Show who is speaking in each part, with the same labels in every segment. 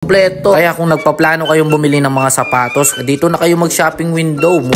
Speaker 1: Kompleto. Kaya kung nagpaplano kayong bumili ng mga sapatos, dito na kayo mag-shopping window mo.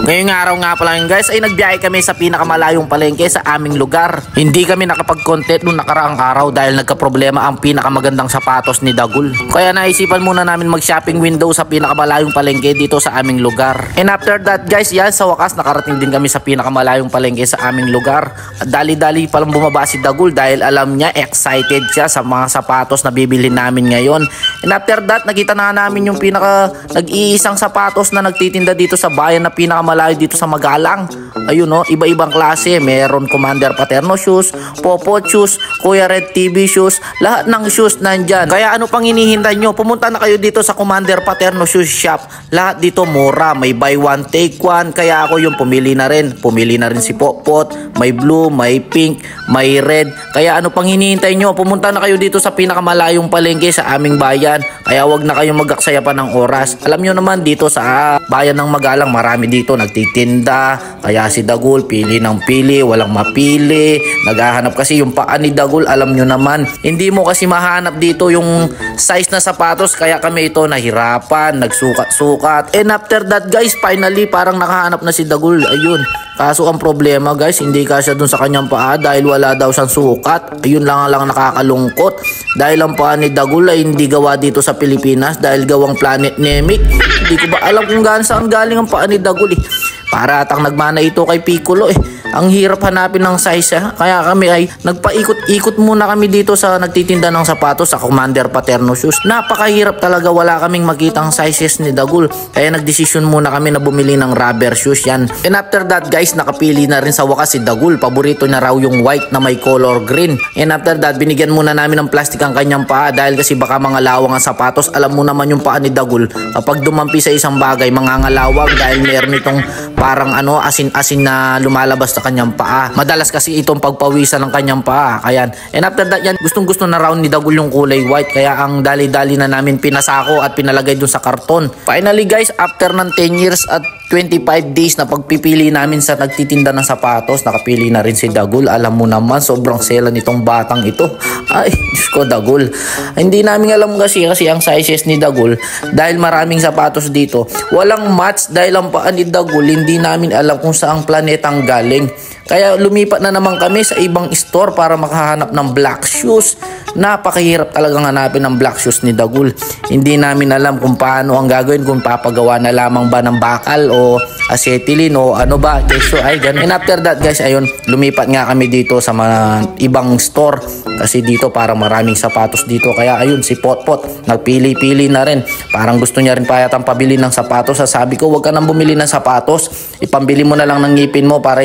Speaker 1: Ngayong araw nga pala guys ay nagbiyahe kami sa pinakamalayong palengke sa aming lugar. Hindi kami nakapag-content nung nakaraang araw dahil nagka-problema ang pinakamagandang sapatos ni Dagul. Kaya naisipan muna namin mag-shopping window sa pinakamalayong palengke dito sa aming lugar. And after that guys, yan sa wakas nakarating din kami sa pinakamalayong palengke sa aming lugar. At dali-dali palang bumaba si Dagul dahil alam niya excited siya sa mga sapatos na bibili namin ngayon. And after that nakita na namin yung nag-iisang sapatos na nagtitinda dito sa bayan na pinakamalayo dito sa Magalang. Ayun no, iba-ibang klase. Meron Commander Paterno shoes, Popo shoes, Kuya Red TV shoes, lahat ng shoes nandyan. Kaya ano pang hinihintay nyo? Pumunta na kayo dito sa Commander Paterno shoes shop. Lahat dito mura, may buy one take one. Kaya ako yung pumili na rin. Pumili na rin si Popot. May blue, may pink, may red. Kaya ano pang hinihintay nyo? Pumunta na kayo dito sa pinakamalayong palengke sa aming bayan. Kaya wag na kayong magaksaya pa ng oras. Alam nyo naman dito sa bayan ng Magalang marami dito nagtitinda. Kaya si Dagul pili ng pili, walang mapili. Naghahanap kasi yung paa ni Dagul, alam nyo naman. Hindi mo kasi mahanap dito yung size na sapatos. Kaya kami ito nahirapan, nagsukat-sukat. And after that guys, finally parang nakahanap na si Dagul. Ayun. Kaso ang problema guys, hindi kasya dun sa kanyang paa dahil wala daw siyang sukat. Ayun lang nakakalungkot. Dahil ang paa ni Dagul ay hindi gawa dito sa Pilipinas dahil gawang Planet Nemic. Hindi ko ba alam kung saan galing ang paa ni Dagul eh. Para atang nagmana ito kay Piccolo eh. Ang hirap hanapin ng size eh. Kaya kami ay nagpaikot-ikot muna kami dito sa nagtitinda ng sapatos sa Commander Paterno shoes. Napakahirap talaga, wala kaming makitang sizes ni Dagul. Kaya nagdesisyon muna kami na bumili ng rubber shoes yan. And after that guys, nakapili na rin sa wakas si Dagul. Paborito na raw yung white na may color green. And after that, binigyan muna namin ng plastic ang kanyang paa dahil kasi baka mga lawang ang sapatos. Alam mo naman yung paa ni Dagul, kapag dumampi sa isang bagay, mangangalawang dahil meron itong parang asin-asin na lumalabas sa kanyang paa. Madalas kasi itong pagpawisan ng kanyang paa. Ayan. And after that yan, gustong-gusto na raw ni Dagul yung kulay white. Kaya ang dali-dali na namin pinasako at pinalagay dun sa karton. Finally guys, after ng 10 years at 25 days na pagpipili namin sa nagtitinda ng sapatos, nakapili na rin si Dagul. Alam mo naman, sobrang sela nitong batang ito. Ay, Diyos ko Dagul. Hindi namin alam kasi ang sizes ni Dagul dahil maraming sapatos dito. Walang match dahil ang paa ni Dagul, hindi namin alam kung saang planetang galing. Kaya lumipat na naman kami sa ibang store para makahanap ng black shoes. Napakahirap talagang hanapin ng black shoes ni Dagul. Hindi namin alam kung paano ang gagawin, kung papagawa na lamang ba ng bakal o acetylene o ano ba. So ay ganun. And after that guys, ayun, lumipat nga kami dito sa mga ibang store. Kasi dito parang maraming sapatos dito. Kaya ayun, si Potpot nagpili-pili na rin. Parang gusto niya rin payatang pabili ng sapatos. Sabi ko, wag ka nang bumili ng sapatos. Ipambili mo na lang ng ngipin mo para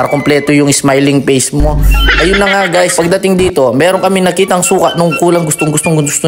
Speaker 1: kompleto yung smiling face mo. Ayun na nga guys, pagdating dito, meron kami nakitang sukat nung kulang gusto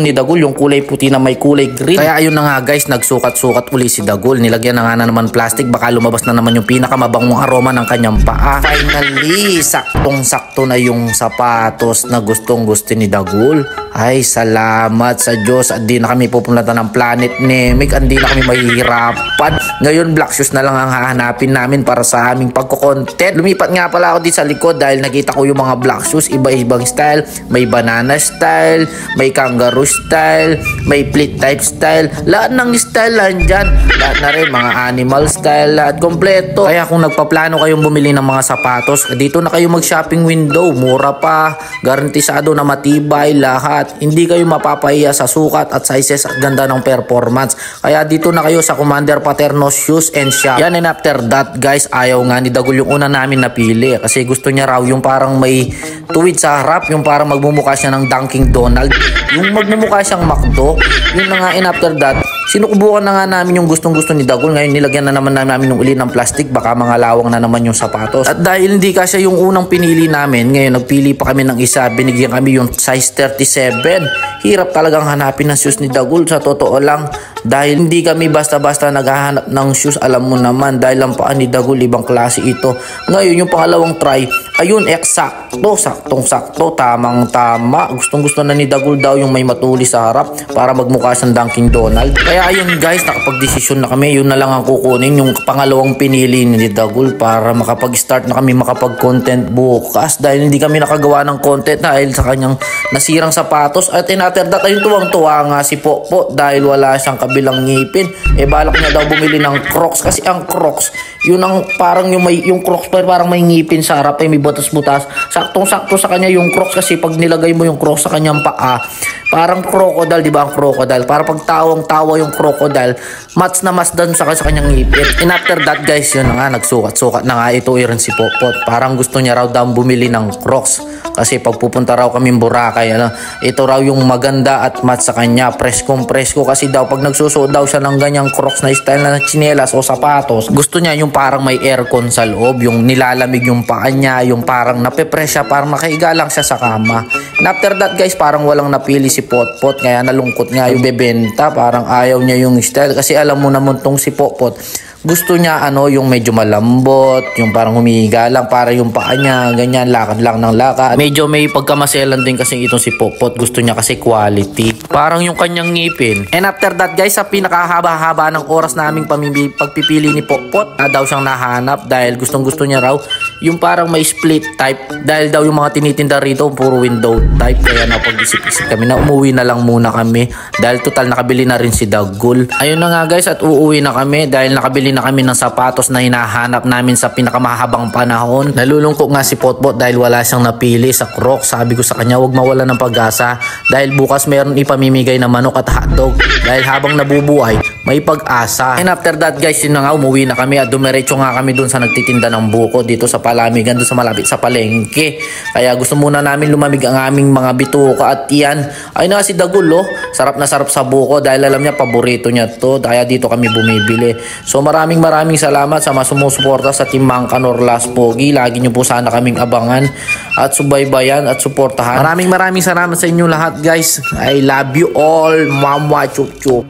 Speaker 1: ni Dagul, yung kulay puti na may kulay green. Kaya ayun na nga guys, nagsukat-sukat uli si Dagul. Nilagyan na nga na naman plastic, baka lumabas na naman yung pinakamabangong aroma ng kanyang paa. Finally, saktong-sakto na yung sapatos na gustong-gusto ni Dagul. Ay, salamat sa Diyos at di na kami pupunta ng Planet Nemic, hindi na kami mahihirapan. Ngayon, black shoes na lang ang hahanapin namin para sa aming pagko-content. Lumipat nga pala ako dito sa likod dahil nakita ko yung mga black shoes, iba-ibang style. May banana style, may kangaroo style, may pleat type style. Lahat ng style nandyan. Lahat na rin, mga animal style, lahat kompleto. Kaya kung nagpaplano kayong bumili ng mga sapatos, dito na kayo mag-shopping window. Mura pa, garantisado na matibay, lahat. Hindi kayo mapapahiya sa sukat at sizes at ganda ng performance. Kaya dito na kayo sa Commander Paterno Shoes and Shop. Yan, and after that guys, ayaw nga ni Dagul yung una namin napili. Kasi gusto niya raw yung parang may tuwid sa harap, yung parang magmumukha siya ng Dunkin Donald. Yung magmumukha siyang McDo. Yun na nga, and after that, sinukubukan na nga namin yung gustong-gusto ni Dagul. Ngayon nilagyan na naman namin ng uli ng plastic, baka mga lawang na naman yung sapatos. At dahil hindi kasi yung unang pinili namin, ngayon nagpili pa kami ng isa, binigyan kami yung size 37. Hirap talagang hanapin ng shoes ni Dagul, sa totoo lang. Dahil hindi kami basta-basta naghahanap ng shoes, alam mo naman, dahil ang paa ni Dagul ibang klase ito. Ngayon yung pangalawang try, ayun, eksakto, saktong-sakto, tamang-tama. Gustong-gusto na ni Dagul daw yung may matuli sa harap para magmukha siyang Dunkin Donald. Kaya ayun guys, nakapag-desisyon na kami, yun na lang ang kukunin, yung pangalawang pinili ni Dagul para makapag-start na kami makapag-content bukas dahil hindi kami nakagawa ng content dahil sa kanyang nasirang sapatos. At in after that, ayun, tuwang-tuwa nga si Popo dahil wala siyang kabilang ngipin. Balak niya daw bumili ng Crocs kasi ang Crocs, yun ang parang yung Crocs parang may ngipin sa harap, may butas-butas. Saktong-sakto sa kanya yung Crocs kasi pag nilagay mo yung Crocs sa kanyang paa, parang crocodile, di ba ang crocodile? Para pag tawang-tawa yung crocodile, match na match doon sa kanyang ngipin. And after that guys, yun na nga, nagsukat-sukat na nga ito rin si Popot. Parang gusto niya raw daw bumili ng Crocs kasi pag pupunta raw kami Boracay, ito raw yung maganda at match sa kanya. Presko kasi daw pag nagsusuot daw siya ng ganyang Crocs na style na tsinelas o sapatos, gusto niya yung parang may aircon sa loob, yung nilalamig yung paa niya, yung parang nape-press siya, parang makaiga lang siya sa kama. And after that guys, parang walang napili si Potpot, kaya nalungkot nga yung bebenta, parang ayaw niya yung style kasi alam mo naman tong si Potpot, gusto niya yung medyo malambot, yung parang humihiga lang, para yung paa niya ganyan, lakad lang ng lakad. Medyo may pagkamaselan din kasi itong si Popot, gusto niya kasi quality, parang yung kanyang ngipin. And after that guys, sa pinakahaba-haba ng oras naming pagpipili ni Popot, na daw siyang nahanap dahil gustong-gusto niya raw yung parang may split type, dahil daw yung mga tinitinda rito puro window type. Kaya napag-isip-isip kami na umuwi na lang muna kami dahil total nakabili na rin si Dagul. Ayun na nga guys, at uuwi na kami dahil nakabili na kami ng sapatos na hinahanap namin sa pinakamahabang panahon. Nalulungkot nga si Potbot dahil wala siyang napili sa Crocs. Sabi ko sa kanya, huwag mawala ng pag-asa dahil bukas meron ipamimigay na manok at hotdog dahil habang nabubuhay may pag-asa. And after that guys, yun na nga, umuwi na kami at dumiretso nga kami dun sa nagtitinda ng buko dito sa Palamigan, dun sa malapit sa palengke. Kaya gusto muna namin lumamig ang aming mga bituka at yan. Ay na si Dagul, sarap na sarap sa buko dahil alam niya paborito niya to, kaya dito kami bumibili. So maraming salamat sa mga sumusuporta sa Team Mangkanor Las Pogi. Lagi niyo po sana kaming abangan at subaybayan at suportahan. Maraming salamat sa inyo lahat guys. I love you all. Mama chup chup.